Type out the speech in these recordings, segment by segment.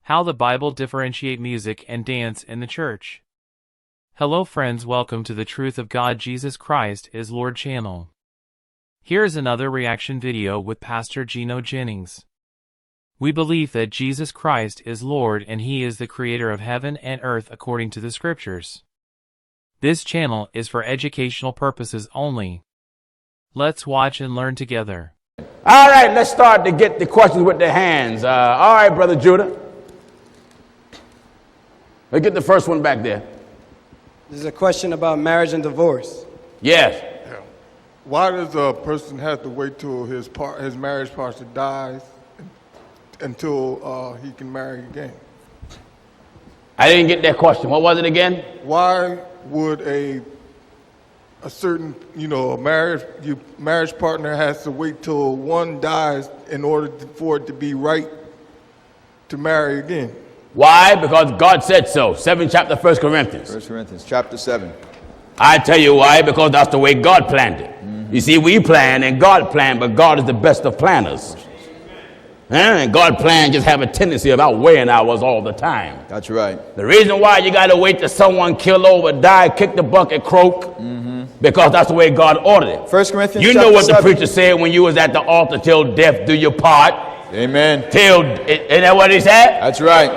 How the Bible differentiate music and dance in the church. Hello friends, welcome to the Truth of God Jesus Christ is Lord channel. Here is another reaction video with Pastor Gino Jennings. We believe that Jesus Christ is Lord and He is the creator of heaven and earth according to the scriptures. This channel is for educational purposes only. Let's watch and learn together. All right, let's start to get the questions with the hands. All right, Brother Judah. Let's get the first one back there. This is a question about marriage and divorce. Yes. Why does a person have to wait till his marriage partner dies until he can marry again? I didn't get that question. What was it again? Why would a certain, marriage partner has to wait till one dies in order for it to be right to marry again? Why? Because God said so. 7th chapter, 1 Corinthians. 1 Corinthians chapter 7. I tell you why, because that's the way God planned it. You see, we plan and God planned, but God is the best of planners. And God planned just have a tendency of outweighing ours all the time. That's right. The reason why you got to wait till someone kill over, die, kick the bucket, croak, because that's the way God ordered it. 1 Corinthians You chapter know what 7. the preacher said when you was at the altar, till death do you part. Amen. Isn't that what he said? That's right.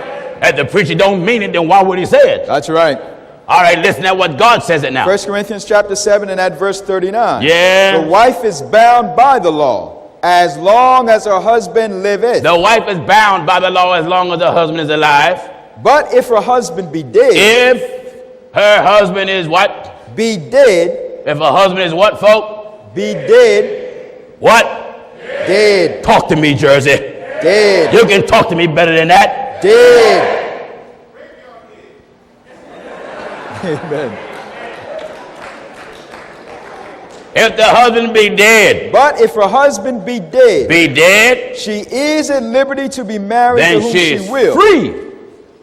If the preacher don't mean it, then why would he say it? That's right. All right, listen at what God says it now. 1 Corinthians chapter 7 and at verse 39. Yeah. The wife is bound by the law as long as her husband liveth. The wife is bound by the law as long as her husband is alive. But if her husband be dead. If her husband is what? Be dead. If her husband is what, folk? Be dead. What? Dead. Talk to me, Jersey. Dead. You can talk to me better than that. Dead. Amen. If the husband be dead. But if her husband be dead. Be dead. She is at liberty to be married Then to whom she is she will. free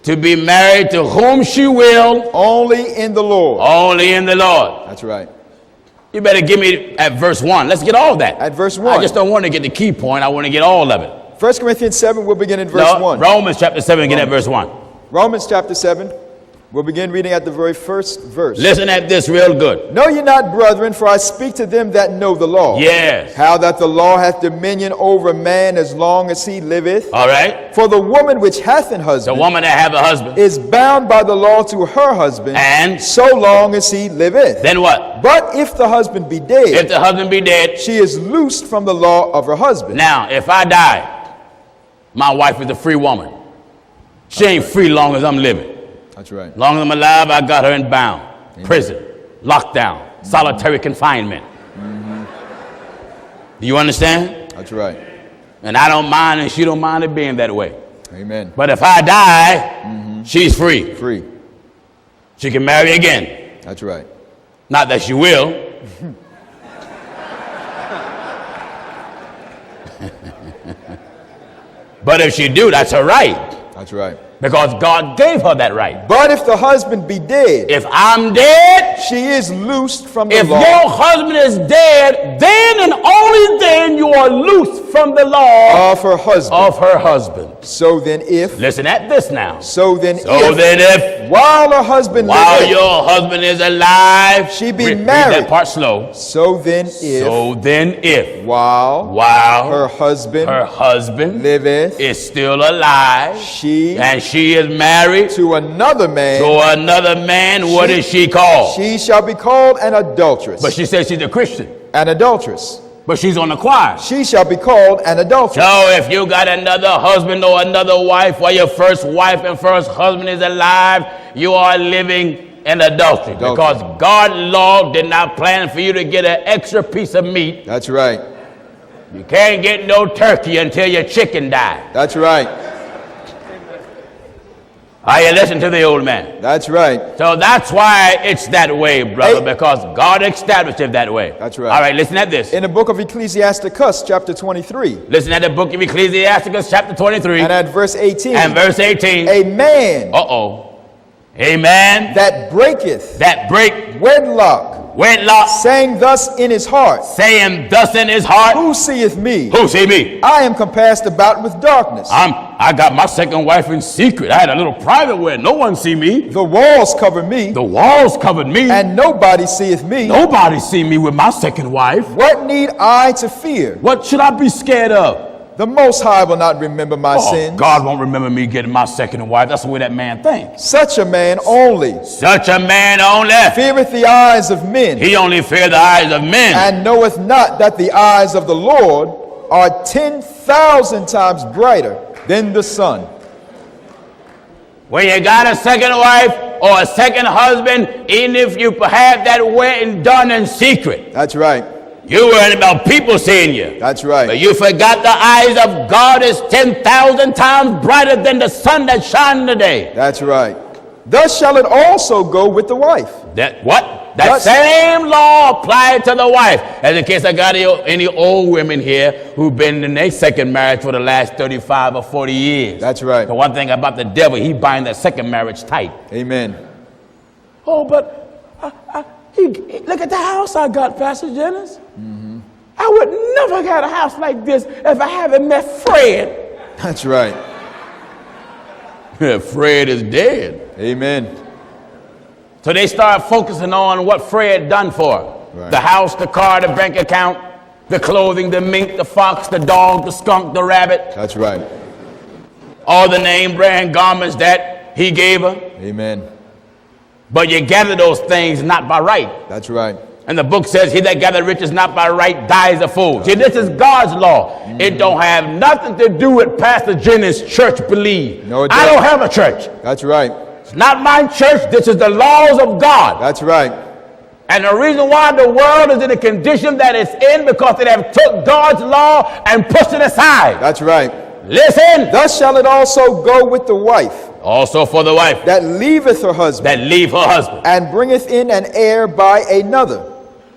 to be married to whom she will. Only in the Lord. Only in the Lord. That's right. You better give me at verse 1. Let's get all that. At verse 1. I just don't want to get the key point. I want to get all of it. 1 Corinthians 7, we'll begin in verse 1. Romans chapter 7, get at verse 1. Romans chapter 7, we'll begin reading at the very first verse. Listen at this real good. Know ye not, brethren, for I speak to them that know the law. Yes. How that the law hath dominion over man as long as he liveth. All right. For the woman which hath an The husband woman that have a husband. is bound by the law to her husband. And so long as he liveth. then what? But if the husband be dead. If the husband be dead. She is loosed from the law of her husband. Now, if I die, my wife is a free woman. She ain't free long as I'm living. That's right. Long as I'm alive, I got her in bound. Amen. Prison, lockdown, solitary confinement. Do you understand? That's right. And I don't mind and she don't mind it being that way. Amen. But if I die, she's free. Free. She can marry again. That's right. Not that she will. But if she do, that's her right. That's right. Because God gave her that right. But if the husband be dead. If I'm dead. She is loosed from the if law. If your husband is dead, then and only then you are loosed from the law. Of her husband. Of her husband. So then if. Listen at this now. So then if. While her husband While liveth, your husband is alive. She be married. Read that part slow. So then if. So then if. While her husband liveth. Is still alive. She is married to another man. What is she called? She shall be called an adulteress. But she says she's a Christian. An adulteress. But she's on the choir. She shall be called an adulteress. So if you got another husband or another wife, while your first wife and first husband is alive, you are living in adultery. Because God's law did not plan for you to get an extra piece of meat. That's right. You can't get no turkey until your chicken dies. That's right. Are you listening to the old man? That's right. So that's why it's that way, brother, because God established it that way. That's right. All right, listen at this. In the book of Ecclesiasticus, chapter 23. Listen at the book of Ecclesiasticus, chapter 23. And at verse 18. And verse 18. A man. A man. That breaketh. Wedlock. Wedlock. saying thus in his heart, Saying thus in his heart. who seeth me? Who see me? I am compassed about with darkness. I got my second wife in secret. I had a little private where no one see me. The walls cover me, The walls covered me. and nobody seeth me. Nobody see me with my second wife. What need I to fear? What should I be scared of? The Most High will not remember my Oh, sins. God won't remember me getting my second wife. That's the way that man thinks. Such a man only Such a man only. feareth the eyes of men, He only fear the eyes of men. and knoweth not that the eyes of the Lord are 10,000 times brighter than the sun. When you got a second wife or a second husband, even if you have that wedding done in secret, That's right. you worried about people seeing you. That's right. But you forgot the eyes of God is 10,000 times brighter than the sun that shines today. That's right. Thus shall it also go with the wife. That what? That Thus- same law applied to the wife. As in case I got any old women here who've been in their second marriage for the last 35 or 40 years. That's right. The one thing about the devil, he binds that second marriage tight. Amen. Oh, but look at the house I got, Pastor Jennings. I would never get a house like this if I haven't met Fred. That's right. Fred is dead. Amen. So they start focusing on what Fred done for. Right. The house, the car, the bank account, the clothing, the mink, the fox, the dog, the skunk, the rabbit, That's right. all the name brand garments that he gave her. Amen. But you gather those things not by right. That's right. And the book says, he that gather riches not by right dies a fool. See, this is God's law. It don't have nothing to do with Pastor Jennings' church belief. No, it I doesn't. don't have a church. That's right. It's not my church. This is the laws of God. That's right. And the reason why the world is in the condition that it's in, because they have took God's law and pushed it aside. That's right. Listen. Thus shall it also go with the wife Also for the wife that leaveth her husband that leave her husband. and bringeth in an heir by another.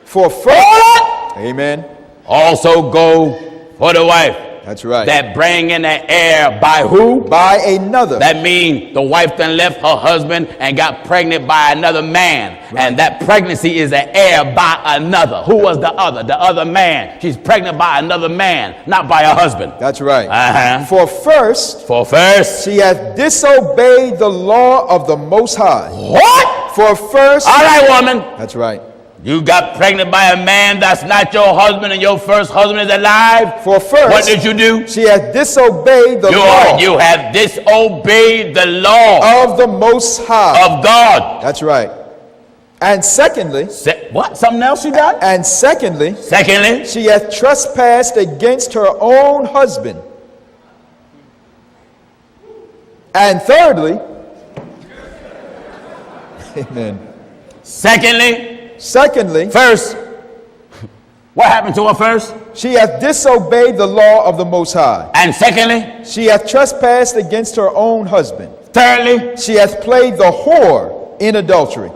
For first, Hold it. amen. Also go for the wife That's right. that bring in an heir by who? By another. That means the wife then left her husband and got pregnant by another man. And that pregnancy is an heir by another. Who was the other? The other man. She's pregnant by another man, not by her husband. That's right. Uh-huh. For first, For first. she hath disobeyed the law of the Most High. What? For first, All right, woman. that's right. You got pregnant by a man that's not your husband and your first husband is alive. For first, What did you do? she hath disobeyed the law You have disobeyed the law of the Most High. of God. That's right. And secondly, What? Something else you got? and secondly, Secondly, she hath trespassed against her own husband. And thirdly, amen. Secondly, first. What happened to her first? she hath disobeyed the law of the Most High. And secondly, She hath trespassed against her own husband. thirdly, She hath played the whore in adultery.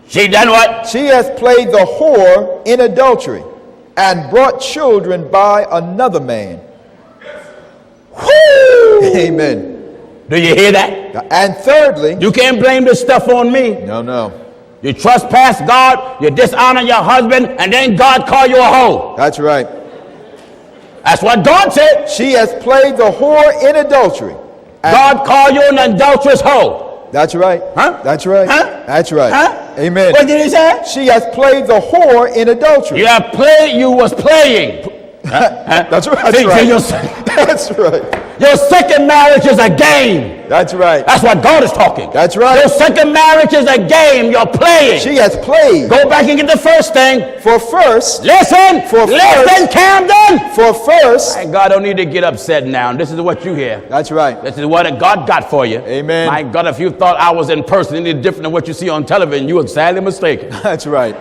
she done what? She hath played the whore in adultery and brought children by another man. Amen. Do you hear that? And thirdly, You can't blame this stuff on me. no. You trespass God, you dishonor your husband, and then God call you a hoe. That's right. That's what God said. She hath played the whore in adultery. And God call you an adulterous hoe. that's right. Huh? That's right. Huh? That's right. Huh? Amen. What did he say? She hath played the whore in adultery. You was playing. That's right. That's See, right. your second marriage is a game. That's right. That's what God is talking. That's right. Your second marriage is a game. You're playing. She hath played. Go back and get the first thing. For first, Listen, Camden. for first. My God, don't need to get upset now. This is what you hear. That's right. This is what God got for you. Amen. My God, if you thought I was in person any different than what you see on television, you were sadly mistaken. That's right.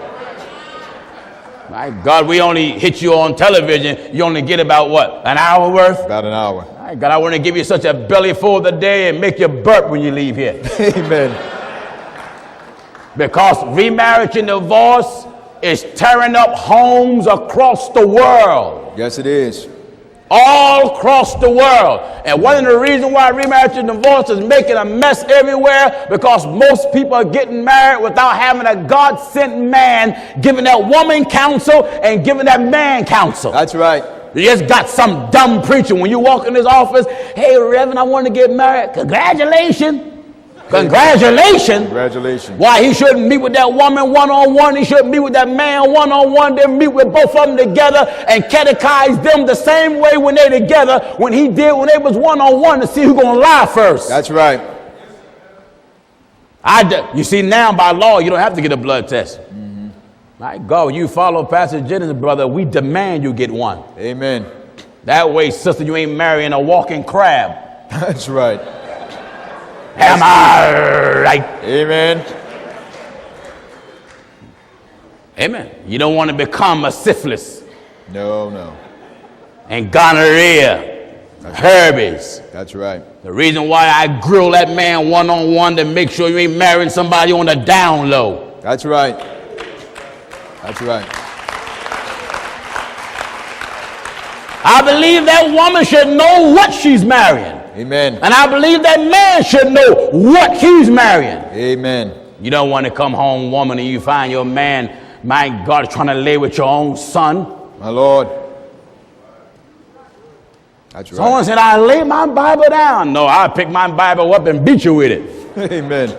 My God, we only hit you on television. You only get about what? An hour worth? About an hour. My God, I want to give you such a belly full today and make you burp when you leave here. Amen. Because remarriage and divorce is tearing up homes across the world. Yes, it is. all across the world. And one of the reasons why remarriage and divorce is making a mess everywhere, because most people are getting married without having a God-sent man giving that woman counsel and giving that man counsel. That's right. You just got some dumb preacher when you walk in his office. Hey, Reverend, I want to get married. Congratulations. Congratulations. Congratulations. Why he shouldn't meet with that woman one-on-one. He shouldn't meet with that man one-on-one. Then meet with both of them together and catechize them the same way when they together when he did when they was one-on-one to see who's going to lie first. That's right. You see, now by law, you don't have to get a blood test. Mm-hmm. My God, you follow Pastor Jennings, brother, we demand you get one. Amen. That way, sister, you ain't marrying a walking crab. That's right. Am I right? Amen. Amen. You don't want to become a syphilis No, no. and gonorrhea, herpes. That's right. The reason why I grill that man one-on-one to make sure you ain't marrying somebody on the down low. That's right. That's right. I believe that woman should know what she's marrying. Amen. And I believe that man should know what he's marrying. Amen. You don't want to come home, woman, and you find your man, my God, trying to lay with your own son. My Lord. That's right. Someone said, I lay my Bible down. No, I'll pick my Bible up and beat you with it. Amen.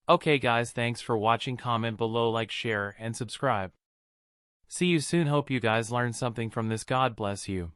Okay guys, thanks for watching. Comment below, like, share, and subscribe. See you soon. Hope you guys learned something from this. God bless you.